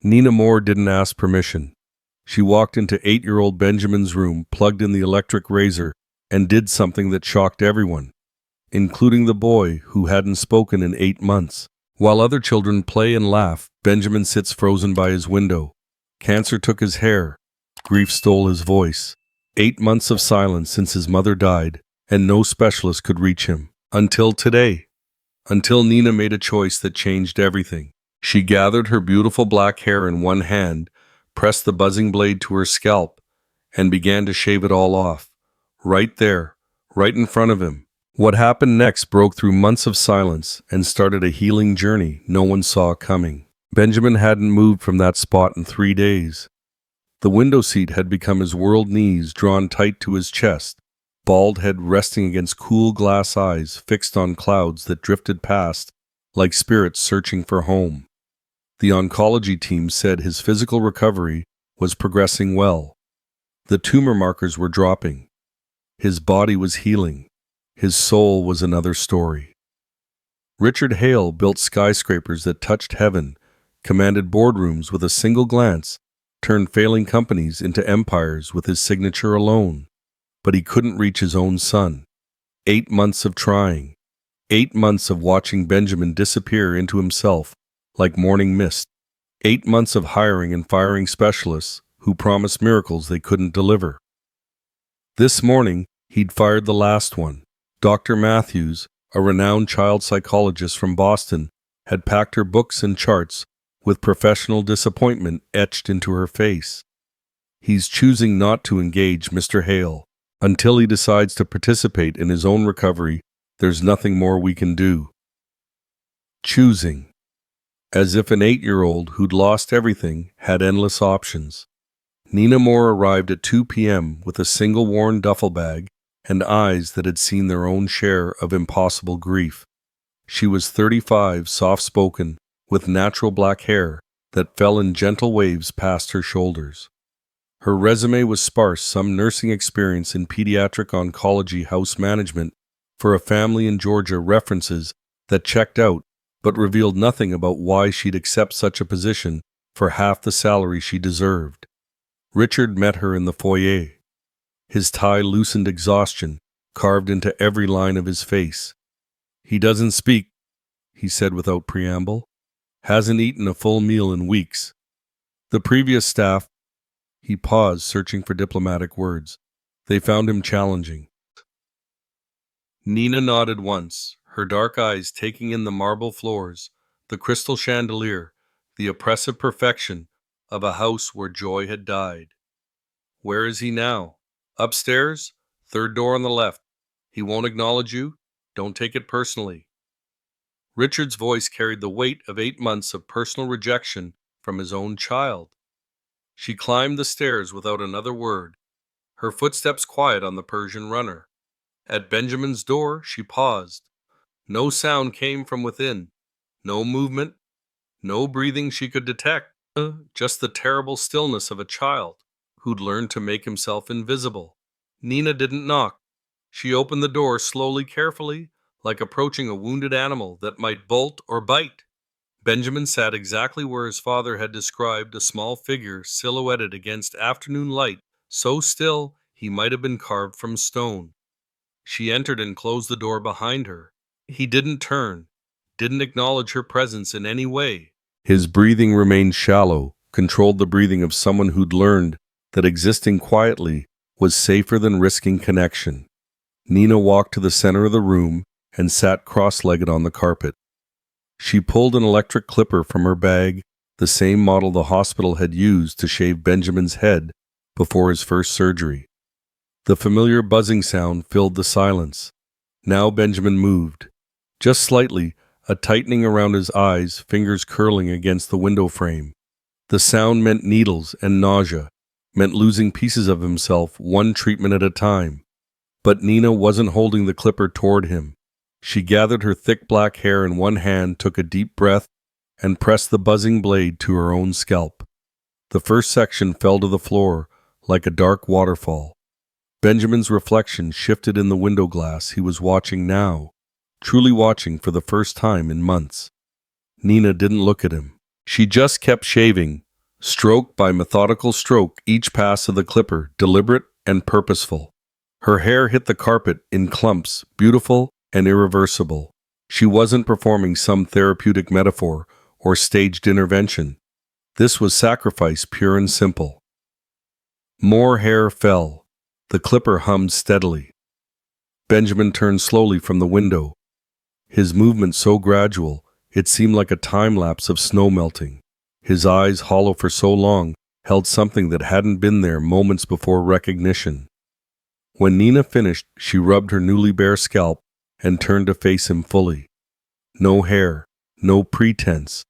Nina Moore didn't ask permission. She walked into 8-year-old Benjamin's room, plugged in the electric razor, and did something that shocked everyone, including the boy who hadn't spoken in 8 months. While other children play and laugh, Benjamin sits frozen by his window. Cancer took his hair. Grief stole his voice. 8 months of silence since his mother died, and no specialist could reach him. Until today. Until Nina made a choice that changed everything. She gathered her beautiful black hair in one hand, pressed the buzzing blade to her scalp, and began to shave it all off. Right there, right in front of him. What happened next broke through months of silence and started a healing journey no one saw coming. Benjamin hadn't moved from that spot in 3 days. The window seat had become his world, knees drawn tight to his chest, bald head resting against cool glass eyes fixed on clouds that drifted past like spirits searching for home. The oncology team said his physical recovery was progressing well. The tumor markers were dropping. His body was healing. His soul was another story. Richard Hale built skyscrapers that touched heaven, commanded boardrooms with a single glance, turned failing companies into empires with his signature alone. But he couldn't reach his own son. 8 months of trying. 8 months of watching Benjamin disappear into himself like morning mist. 8 months of hiring and firing specialists who promised miracles they couldn't deliver. This morning, he'd fired the last one. Dr. Matthews, a renowned child psychologist from Boston, had packed her books and charts with professional disappointment etched into her face. He's choosing not to engage Mr. Hale. Until he decides to participate in his own recovery, there's nothing more we can do. Choosing. As if an 8-year-old who'd lost everything had endless options. Nina Moore arrived at 2 p.m. with a single worn duffel bag and eyes that had seen their own share of impossible grief. She was 35, soft-spoken, with natural black hair that fell in gentle waves past her shoulders. Her resume was sparse, some nursing experience in pediatric oncology, house management for a family in Georgia, references that checked out but revealed nothing about why she'd accept such a position for half the salary she deserved. Richard met her in the foyer. His tie loosened exhaustion, carved into every line of his face. "He doesn't speak," he said without preamble. "Hasn't eaten a full meal in weeks. The previous staff—" He paused, searching for diplomatic words. They found him challenging. Nina nodded once, her dark eyes taking in the marble floors, the crystal chandelier, the oppressive perfection of a house where joy had died. "Where is he now?" "Upstairs, 3rd door on the left. He won't acknowledge you. Don't take it personally." Richard's voice carried the weight of 8 months of personal rejection from his own child. She climbed the stairs without another word, her footsteps quiet on the Persian runner. At Benjamin's door, she paused. No sound came from within, no movement, no breathing she could detect, just the terrible stillness of a child who'd learned to make himself invisible. Nina didn't knock. She opened the door slowly, carefully, like approaching a wounded animal that might bolt or bite. Benjamin sat exactly where his father had described, a small figure silhouetted against afternoon light, so still he might have been carved from stone. She entered and closed the door behind her. He didn't turn, didn't acknowledge her presence in any way. His breathing remained shallow, controlled the breathing of someone who'd learned that existing quietly was safer than risking connection. Nina walked to the center of the room and sat cross-legged on the carpet. She pulled an electric clipper from her bag, the same model the hospital had used to shave Benjamin's head before his first surgery. The familiar buzzing sound filled the silence. Now Benjamin moved. Just slightly, a tightening around his eyes, fingers curling against the window frame. The sound meant needles and nausea, meant losing pieces of himself one treatment at a time. But Nina wasn't holding the clipper toward him. She gathered her thick black hair in one hand, took a deep breath, and pressed the buzzing blade to her own scalp. The first section fell to the floor like a dark waterfall. Benjamin's reflection shifted in the window glass. He was watching now, truly watching for the first time in months. Nina didn't look at him. She just kept shaving, Stroke by methodical stroke, each pass of the clipper deliberate and purposeful. Her hair hit the carpet in clumps, beautiful and irreversible. She wasn't performing some therapeutic metaphor or staged intervention. This was sacrifice pure and simple. More hair fell. The clipper hummed steadily. Benjamin turned slowly from the window. His movement so gradual, it seemed like a time lapse of snow melting. His eyes, hollow for so long, held something that hadn't been there moments before recognition. When Nina finished, she rubbed her newly bare scalp and turned to face him fully. No hair, no pretense,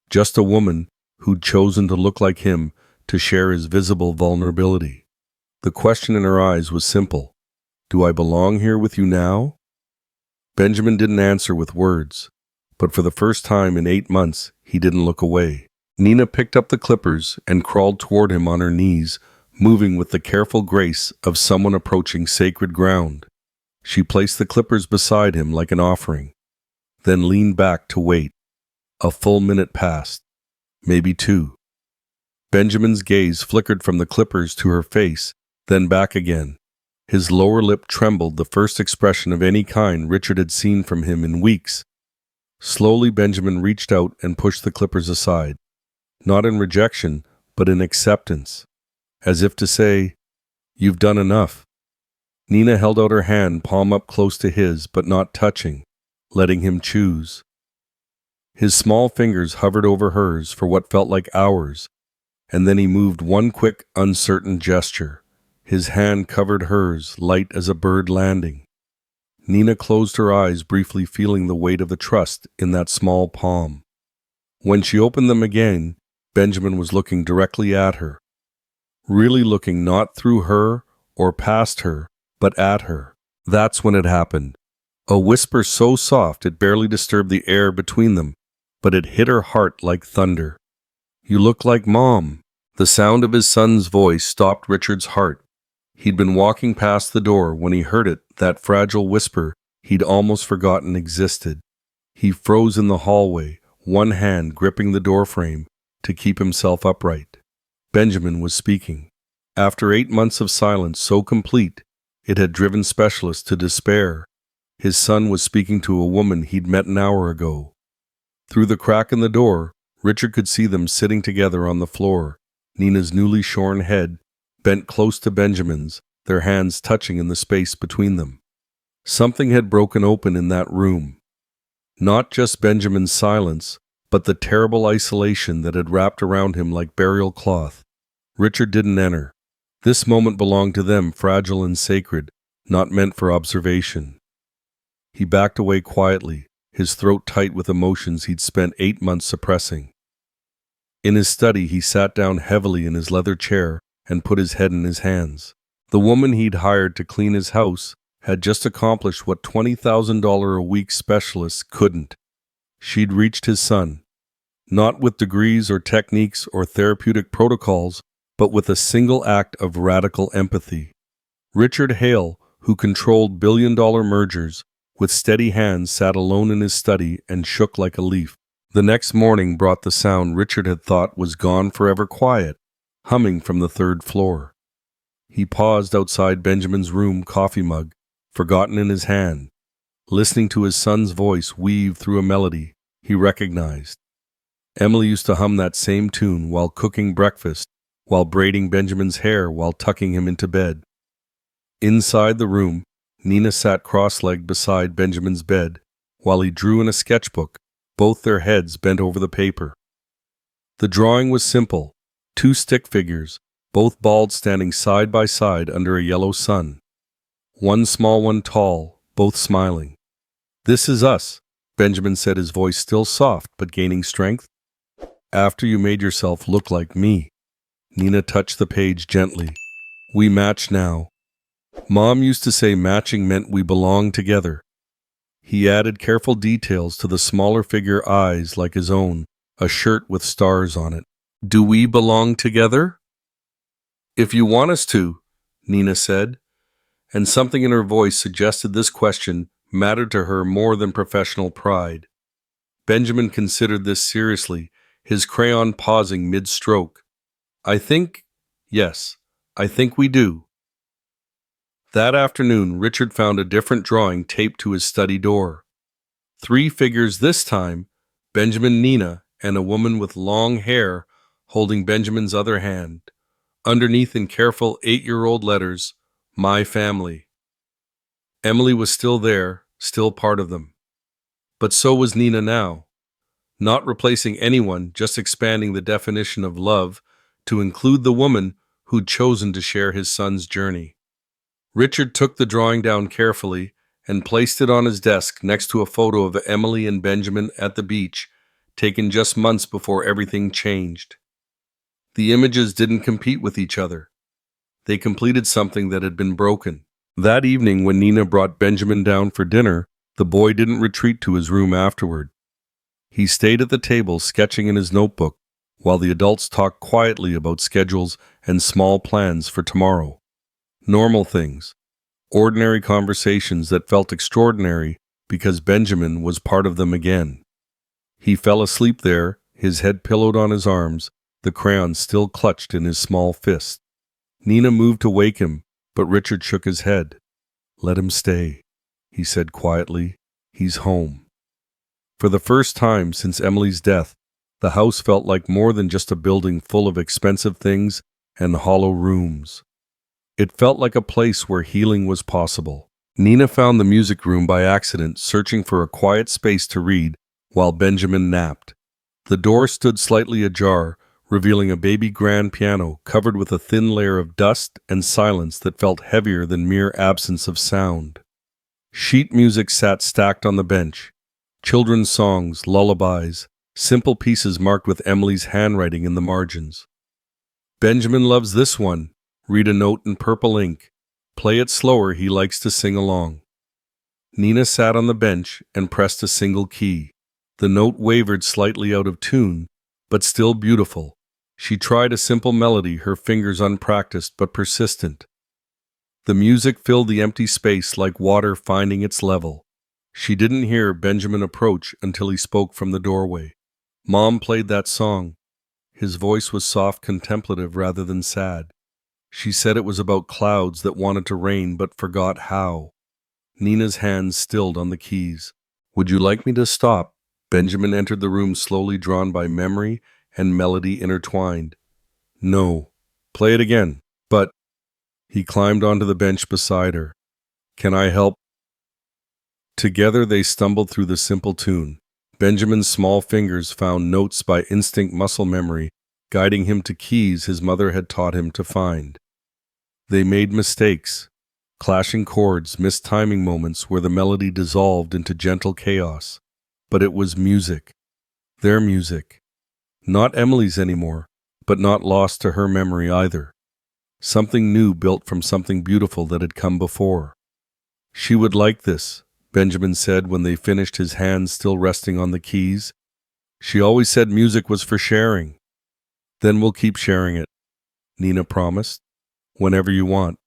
just a woman who'd chosen to look like him to share his visible vulnerability. The question in her eyes was simple. Do I belong here with you now? Benjamin didn't answer with words, but for the first time in 8 months, he didn't look away. Nina picked up the clippers and crawled toward him on her knees, moving with the careful grace of someone approaching sacred ground. She placed the clippers beside him like an offering, then leaned back to wait. A full minute passed, maybe 2. Benjamin's gaze flickered from the clippers to her face, then back again. His lower lip trembled, the first expression of any kind Richard had seen from him in weeks. Slowly, Benjamin reached out and pushed the clippers aside, not in rejection, but in acceptance, as if to say, "You've done enough." Nina held out her hand, palm up close to his, but not touching, letting him choose. His small fingers hovered over hers for what felt like hours, and then he moved one quick, uncertain gesture. His hand covered hers, light as a bird landing. Nina closed her eyes, briefly feeling the weight of the trust in that small palm. When she opened them again, Benjamin was looking directly at her. Really looking not through her or past her, but at her. That's when it happened. A whisper so soft it barely disturbed the air between them, but it hit her heart like thunder. "You look like Mom." The sound of his son's voice stopped Richard's heart. He'd been walking past the door when he heard it, that fragile whisper he'd almost forgotten existed. He froze in the hallway, one hand gripping the doorframe to keep himself upright. Benjamin was speaking. After 8 months of silence so complete, it had driven specialists to despair. His son was speaking to a woman he'd met an hour ago. Through the crack in the door, Richard could see them sitting together on the floor, Nina's newly shorn head bent close to Benjamin's, their hands touching in the space between them. Something had broken open in that room. Not just Benjamin's silence, but the terrible isolation that had wrapped around him like burial cloth. Richard didn't enter. This moment belonged to them, fragile and sacred, not meant for observation. He backed away quietly, his throat tight with emotions he'd spent 8 months suppressing. In his study, he sat down heavily in his leather chair and put his head in his hands. The woman he'd hired to clean his house had just accomplished what $20,000 a week specialists couldn't. She'd reached his son, not with degrees or techniques or therapeutic protocols, but with a single act of radical empathy. Richard Hale, who controlled billion-dollar mergers, with steady hands sat alone in his study and shook like a leaf. The next morning brought the sound Richard had thought was gone forever, quiet, humming from the 3rd floor. He paused outside Benjamin's room, coffee mug forgotten in his hand, listening to his son's voice weave through a melody he recognized. Emily used to hum that same tune while cooking breakfast, while braiding Benjamin's hair, while tucking him into bed. Inside the room, Nina sat cross-legged beside Benjamin's bed, while he drew in a sketchbook, both their heads bent over the paper. The drawing was simple. 2 stick figures, both bald, standing side by side under a yellow sun. One small, one tall, both smiling. "This is us," Benjamin said, his voice still soft but gaining strength. "After you made yourself look like me." Nina touched the page gently. "We match now. Mom used to say matching meant we belong together." He added careful details to the smaller figure, eyes like his own, a shirt with stars on it. "Do we belong together?" "If you want us to," Nina said, and something in her voice suggested this question mattered to her more than professional pride. Benjamin considered this seriously, his crayon pausing mid-stroke. I think, yes, I think we do. That afternoon, Richard found a different drawing taped to his study door. Three figures this time, Benjamin, Nina, and a woman with long hair holding Benjamin's other hand. Underneath in careful 8-year-old letters, My Family. Emily was still there, still part of them. But so was Nina now. Not replacing anyone, just expanding the definition of love to include the woman who'd chosen to share his son's journey. Richard took the drawing down carefully and placed it on his desk next to a photo of Emily and Benjamin at the beach, taken just months before everything changed. The images didn't compete with each other. They completed something that had been broken. That evening, when Nina brought Benjamin down for dinner, the boy didn't retreat to his room afterward. He stayed at the table sketching in his notebook while the adults talked quietly about schedules and small plans for tomorrow. Normal things, ordinary conversations that felt extraordinary because Benjamin was part of them again. He fell asleep there, his head pillowed on his arms, the crayon still clutched in his small fist. Nina moved to wake him, but Richard shook his head. "Let him stay," he said quietly. "He's home." For the first time since Emily's death, the house felt like more than just a building full of expensive things and hollow rooms. It felt like a place where healing was possible. Nina found the music room by accident, searching for a quiet space to read while Benjamin napped. The door stood slightly ajar, revealing a baby grand piano covered with a thin layer of dust and silence that felt heavier than mere absence of sound. Sheet music sat stacked on the bench. Children's songs, lullabies, simple pieces marked with Emily's handwriting in the margins. "Benjamin loves this one. Read a note in purple ink. Play it slower, he likes to sing along." Nina sat on the bench and pressed a single key. The note wavered slightly out of tune, but still beautiful. She tried a simple melody, her fingers unpracticed but persistent. The music filled the empty space like water finding its level. She didn't hear Benjamin approach until he spoke from the doorway. Mom played that song. His voice was soft, contemplative rather than sad. She said it was about clouds that wanted to rain but forgot how. Nina's hands stilled on the keys. "Would you like me to stop?" Benjamin entered the room slowly, drawn by memory and melody intertwined. "No. Play it again." "But—" He climbed onto the bench beside her. "Can I help?" Together they stumbled through the simple tune. Benjamin's small fingers found notes by instinct muscle memory, guiding him to keys his mother had taught him to find. They made mistakes, clashing chords, mistiming moments where the melody dissolved into gentle chaos. But it was music. Their music. Not Emily's anymore, but not lost to her memory either. Something new built from something beautiful that had come before. "She would like this," Benjamin said when they finished, his hands still resting on the keys. "She always said music was for sharing." "Then we'll keep sharing it," Nina promised. "Whenever you want."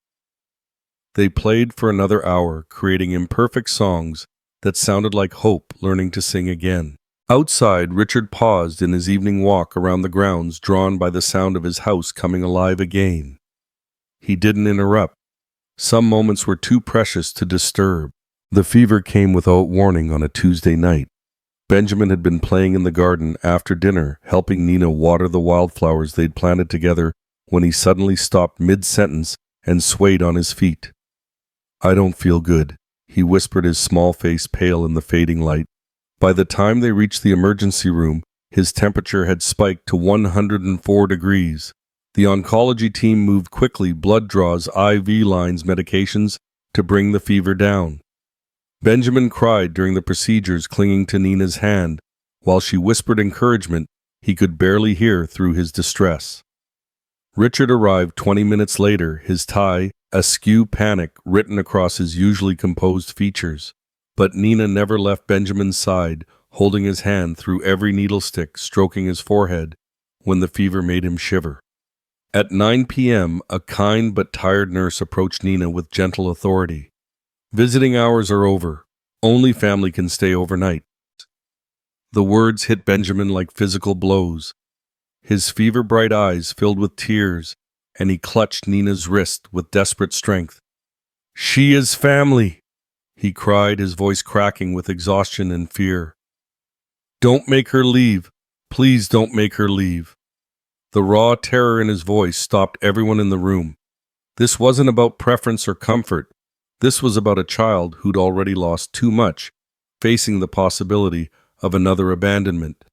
They played for another hour, creating imperfect songs that sounded like hope learning to sing again. Outside, Richard paused in his evening walk around the grounds, drawn by the sound of his house coming alive again. He didn't interrupt. Some moments were too precious to disturb. The fever came without warning on a Tuesday night. Benjamin had been playing in the garden after dinner, helping Nina water the wildflowers they'd planted together, when he suddenly stopped mid-sentence and swayed on his feet. "I don't feel good," he whispered, his small face pale in the fading light. By the time they reached the emergency room, his temperature had spiked to 104 degrees. The oncology team moved quickly, blood draws, IV lines, medications, to bring the fever down. Benjamin cried during the procedures, clinging to Nina's hand, while she whispered encouragement he could barely hear through his distress. Richard arrived 20 minutes later, his tie, askew, panic written across his usually composed features. But Nina never left Benjamin's side, holding his hand through every needle stick, stroking his forehead when the fever made him shiver. At 9 p.m., a kind but tired nurse approached Nina with gentle authority. "Visiting hours are over. Only family can stay overnight." The words hit Benjamin like physical blows. His fever-bright eyes filled with tears, and he clutched Nina's wrist with desperate strength. "She is family," he cried, his voice cracking with exhaustion and fear. "Don't make her leave. Please don't make her leave." The raw terror in his voice stopped everyone in the room. This wasn't about preference or comfort. This was about a child who'd already lost too much, facing the possibility of another abandonment.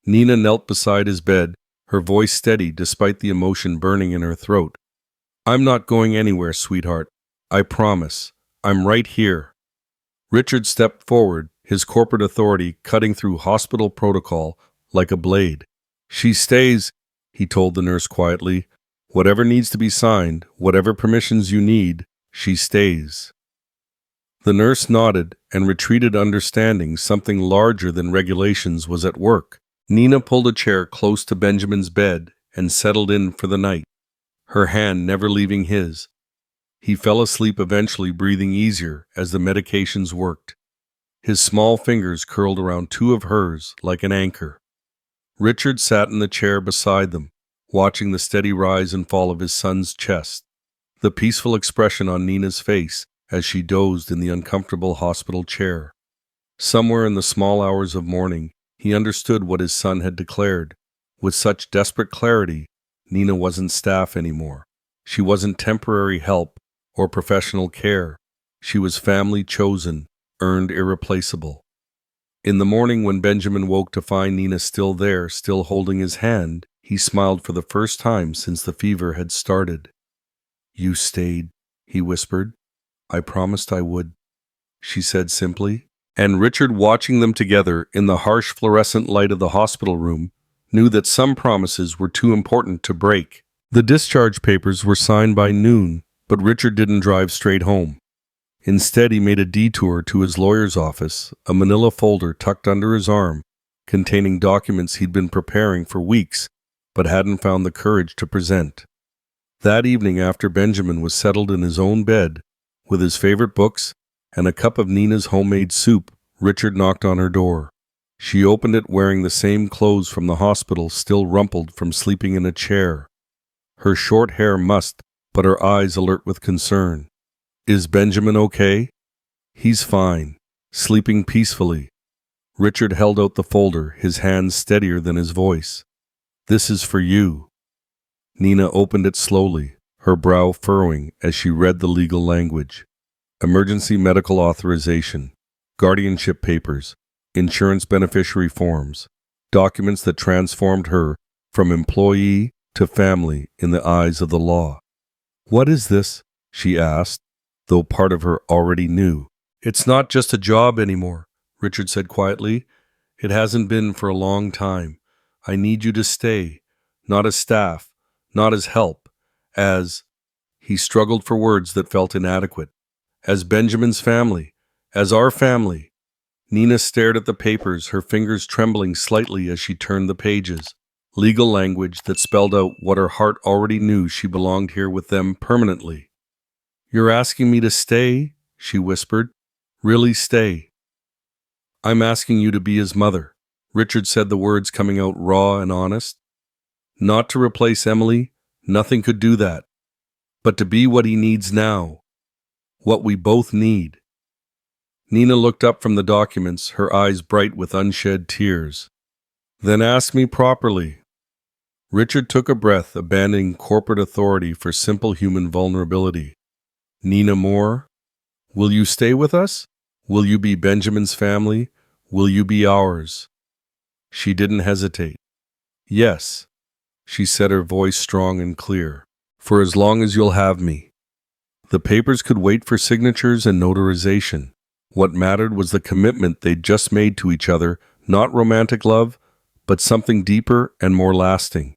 Nina knelt beside his bed, her voice steady despite the emotion burning in her throat. "I'm not going anywhere, sweetheart. I promise. I'm right here." Richard stepped forward, his corporate authority cutting through hospital protocol like a blade. "She stays," he told the nurse quietly. "Whatever needs to be signed, whatever permissions you need, she stays." The nurse nodded and retreated, understanding something larger than regulations was at work. Nina pulled a chair close to Benjamin's bed and settled in for the night, her hand never leaving his. He fell asleep eventually, breathing easier as the medications worked. His small fingers curled around two of hers like an anchor. Richard sat in the chair beside them, watching the steady rise and fall of his son's chest, the peaceful expression on Nina's face as she dozed in the uncomfortable hospital chair. Somewhere in the small hours of morning, he understood what his son had declared. With such desperate clarity, Nina wasn't staff anymore. She wasn't temporary help or professional care. She was family chosen, earned irreplaceable. In the morning when Benjamin woke to find Nina still there, still holding his hand, he smiled for the first time since the fever had started. "You stayed," he whispered. "I promised I would," she said simply. And Richard, watching them together in the harsh fluorescent light of the hospital room, knew that some promises were too important to break. The discharge papers were signed by noon, but Richard didn't drive straight home. Instead, he made a detour to his lawyer's office, a manila folder tucked under his arm, containing documents he'd been preparing for weeks, but hadn't found the courage to present. That evening, after Benjamin was settled in his own bed, with his favorite books and a cup of Nina's homemade soup, Richard knocked on her door. She opened it wearing the same clothes from the hospital, still rumpled from sleeping in a chair. Her short hair mussed, but her eyes alert with concern. "Is Benjamin okay?" "He's fine, sleeping peacefully." Richard held out the folder, his hands steadier than his voice. "This is for you." Nina opened it slowly, her brow furrowing as she read the legal language. Emergency medical authorization, guardianship papers, insurance beneficiary forms, documents that transformed her from employee to family in the eyes of the law. "What is this?" she asked, though part of her already knew. "It's not just a job anymore," Richard said quietly. "It hasn't been for a long time. I need you to stay, not as staff, not as help, as—" he struggled for words that felt inadequate. "As Benjamin's family, as our family." Nina stared at the papers, her fingers trembling slightly as she turned the pages. Legal language that spelled out what her heart already knew: she belonged here with them permanently. "You're asking me to stay?" she whispered. "Really stay?" "I'm asking you to be his mother," Richard said, the words coming out raw and honest. "Not to replace Emily, nothing could do that, but to be what he needs now, what we both need." Nina looked up from the documents, her eyes bright with unshed tears. "Then ask me properly." Richard took a breath, abandoning corporate authority for simple human vulnerability. "Nina Moore, will you stay with us? Will you be Benjamin's family? Will you be ours?" She didn't hesitate. "Yes," she said, her voice strong and clear. "For as long as you'll have me." The papers could wait for signatures and notarization. What mattered was the commitment they'd just made to each other, not romantic love, but something deeper and more lasting.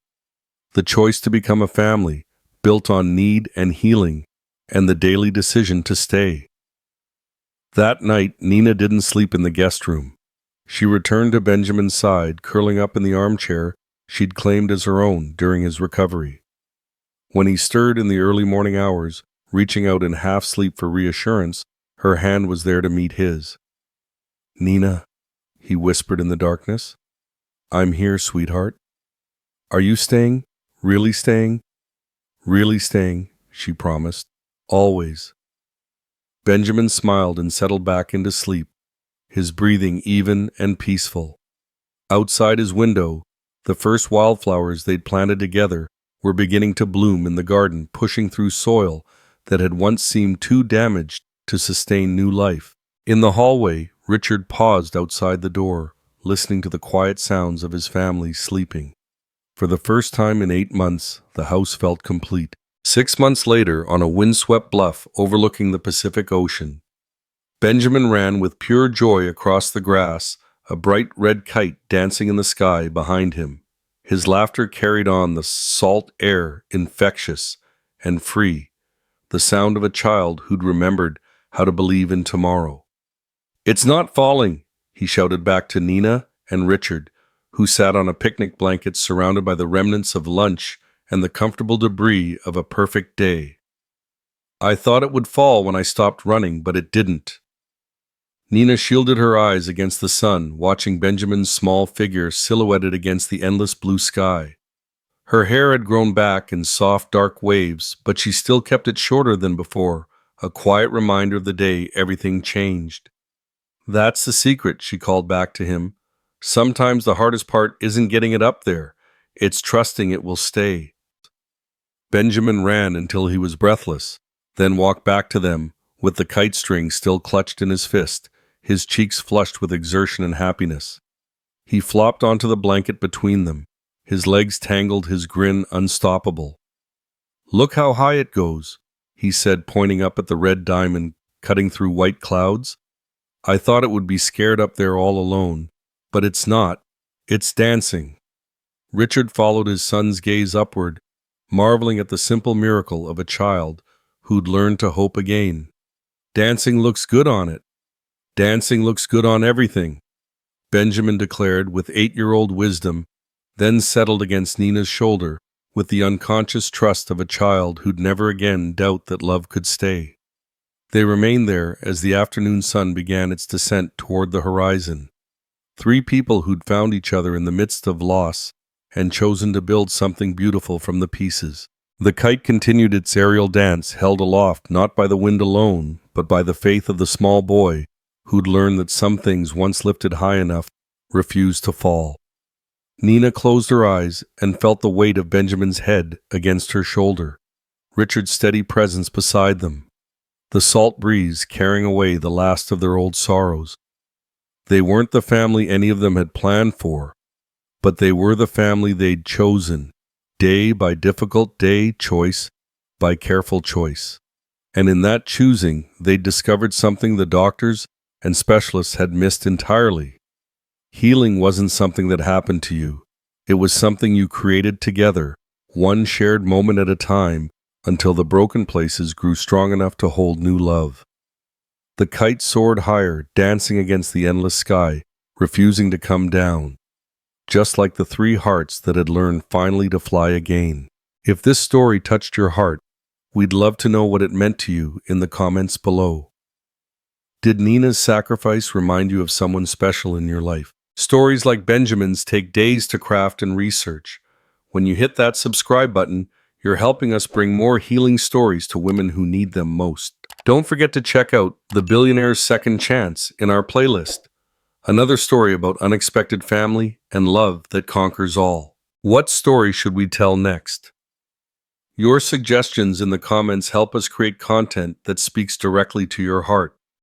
The choice to become a family, built on need and healing, and the daily decision to stay. That night, Nina didn't sleep in the guest room. She returned to Benjamin's side, curling up in the armchair she'd claimed as her own during his recovery. When he stirred in the early morning hours, reaching out in half-sleep for reassurance, her hand was there to meet his. "Nina," he whispered in the darkness. "I'm here, sweetheart." Are you staying? Really staying? Really staying, she promised. Always. Benjamin smiled and settled back into sleep, his breathing even and peaceful. Outside his window, the first wildflowers they'd planted together were beginning to bloom in the garden, pushing through soil that had once seemed too damaged to sustain new life. In the hallway, Richard paused outside the door, listening to the quiet sounds of his family sleeping. For the first time in 8 months, the house felt complete. 6 months later, on a windswept bluff overlooking the Pacific Ocean, Benjamin ran with pure joy across the grass, a bright red kite dancing in the sky behind him. His laughter carried on the salt air, infectious and free, the sound of a child who'd remembered how to believe in tomorrow. "It's not falling," he shouted back to Nina and Richard, who sat on a picnic blanket surrounded by the remnants of lunch and the comfortable debris of a perfect day. "I thought it would fall when I stopped running, but it didn't." Nina shielded her eyes against the sun, watching Benjamin's small figure silhouetted against the endless blue sky. Her hair had grown back in soft, dark waves, but she still kept it shorter than before, a quiet reminder of the day everything changed. "That's the secret," she called back to him. "Sometimes the hardest part isn't getting it up there. It's trusting it will stay." Benjamin ran until he was breathless, then walked back to them, with the kite string still clutched in his fist, his cheeks flushed with exertion and happiness. He flopped onto the blanket between them, his legs tangled, his grin unstoppable. "Look how high it goes," he said, pointing up at the red diamond cutting through white clouds. "I thought it would be scared up there all alone, but it's not. It's dancing." Richard followed his son's gaze upward, marveling at the simple miracle of a child who'd learned to hope again. "Dancing looks good on it. Dancing looks good on everything," Benjamin declared with 8-year-old wisdom, then settled against Nina's shoulder with the unconscious trust of a child who'd never again doubt that love could stay. They remained there as the afternoon sun began its descent toward the horizon. 3 people who'd found each other in the midst of loss and chosen to build something beautiful from the pieces. The kite continued its aerial dance, held aloft not by the wind alone, but by the faith of the small boy who'd learned that some things once lifted high enough refused to fall. Nina closed her eyes and felt the weight of Benjamin's head against her shoulder, Richard's steady presence beside them, the salt breeze carrying away the last of their old sorrows. They weren't the family any of them had planned for, but they were the family they'd chosen, day by difficult day, choice by careful choice. And in that choosing, they'd discovered something the doctors and specialists had missed entirely. Healing wasn't something that happened to you. It was something you created together, one shared moment at a time, until the broken places grew strong enough to hold new love. The kite soared higher, dancing against the endless sky, refusing to come down, just like the 3 hearts that had learned finally to fly again. If this story touched your heart, we'd love to know what it meant to you in the comments below. Did Nina's sacrifice remind you of someone special in your life? Stories like Benjamin's take days to craft and research. When you hit that subscribe button, you're helping us bring more healing stories to women who need them most. Don't forget to check out The Billionaire's Second Chance in our playlist. Another story about unexpected family and love that conquers all. What story should we tell next? Your suggestions in the comments help us create content that speaks directly to your heart.